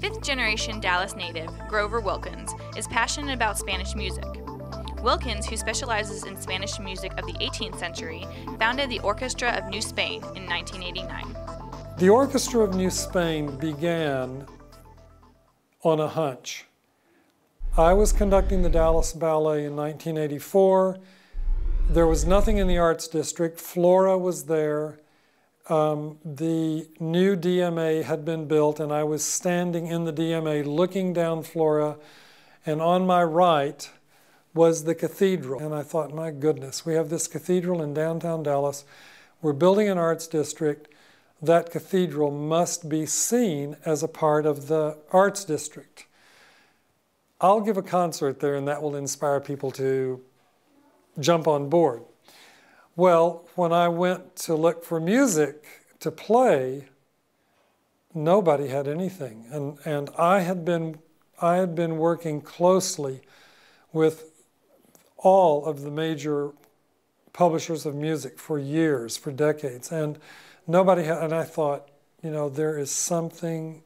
Fifth-generation Dallas native Grover Wilkins is passionate about Spanish music. Wilkins, who specializes in Spanish music of the 18th century, founded the Orchestra of New Spain in 1989. The Orchestra of New Spain began on a hunch. I was conducting the Dallas Ballet in 1984. There was nothing in the Arts District. Flora was there. The new DMA had been built, and I was standing in the DMA looking down Flora, and on my right was the cathedral. And I thought, my goodness, we have this cathedral in downtown Dallas. We're building an arts district. That cathedral must be seen as a part of the arts district. I'll give a concert there, and that will inspire people to jump on board. Well, when I went to look for music to play, nobody had anything. And I had been working closely with all of the major publishers of music for years, for decades, and nobody had, and I thought, you know, there is something,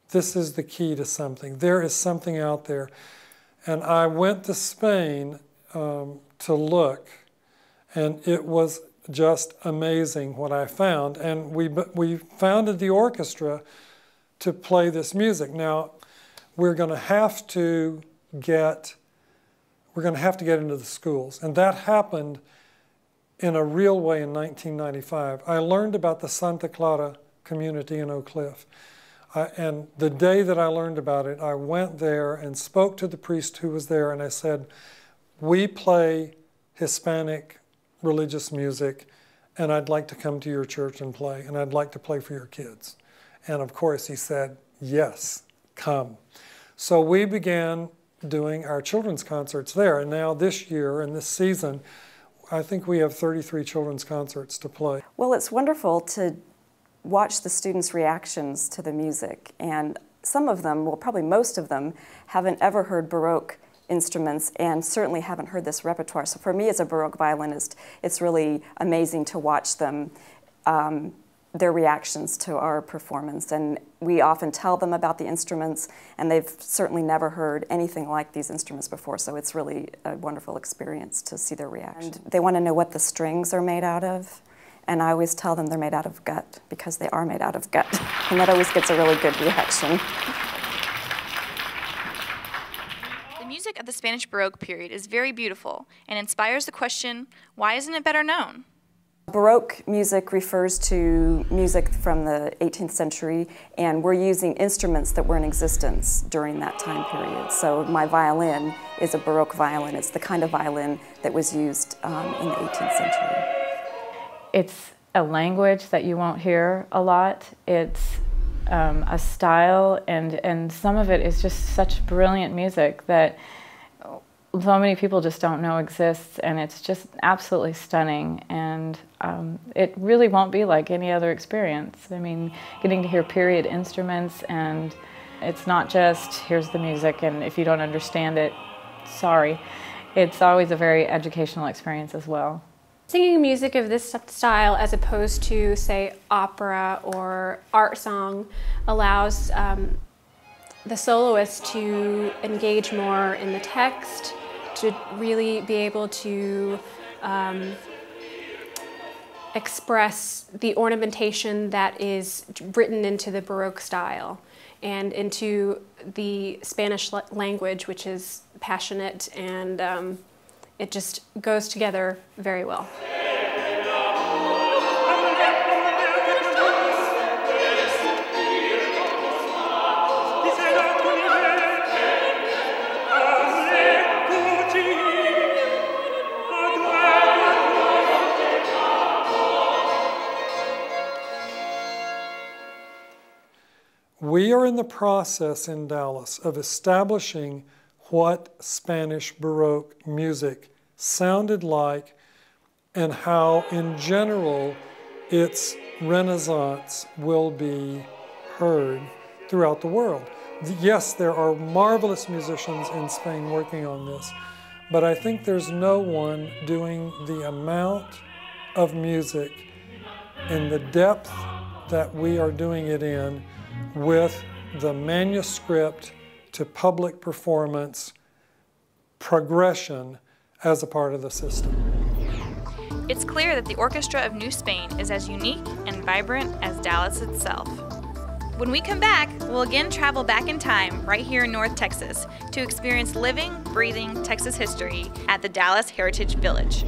this is the key to something. There is something out there. And I went to Spain to look, and it was just amazing what I found. And we founded the orchestra to play this music. Now, we're going to have to get into the schools. And that happened in a real way in 1995. I learned about the Santa Clara community in Oak Cliff. And the day that I learned about it, I went there and spoke to the priest who was there, and I said, we play Hispanic religious music, and I'd like to come to your church and play, and I'd like to play for your kids. And of course he said, yes, come. So we began doing our children's concerts there, and now this year and this season, I think we have 33 children's concerts to play. Well, it's wonderful to watch the students' reactions to the music, and some of them, well, probably most of them, haven't ever heard Baroque instruments and certainly haven't heard this repertoire. So for me as a Baroque violinist, it's really amazing to watch them, their reactions to our performance. And we often tell them about the instruments, and they've certainly never heard anything like these instruments before, so it's really a wonderful experience to see their reaction. And they want to know what the strings are made out of, and I always tell them they're made out of gut, because they are made out of gut, and that always gets a really good reaction. The music of the Spanish Baroque period is very beautiful and inspires the question, why isn't it better known? Baroque music refers to music from the 18th century, and we're using instruments that were in existence during that time period. So my violin is a Baroque violin. It's the kind of violin that was used in the 18th century. It's a language that you won't hear a lot. It's a style, and some of it is just such brilliant music that so many people just don't know exists, and it's just absolutely stunning, and it really won't be like any other experience. I mean, getting to hear period instruments, and it's not just, here's the music, and if you don't understand it, sorry. It's always a very educational experience as well. Singing music of this style as opposed to, say, opera or art song allows the soloist to engage more in the text, to really be able to express the ornamentation that is written into the Baroque style and into the Spanish language, which is passionate, and it just goes together very well. We are in the process in Dallas of establishing what Spanish Baroque music sounded like and how, in general, its renaissance will be heard throughout the world. Yes, there are marvelous musicians in Spain working on this, but I think there's no one doing the amount of music in the depth that we are doing it in with the manuscript to public performance progression as a part of the system. It's clear that the Orchestra of New Spain is as unique and vibrant as Dallas itself. When we come back, we'll again travel back in time right here in North Texas to experience living, breathing Texas history at the Dallas Heritage Village.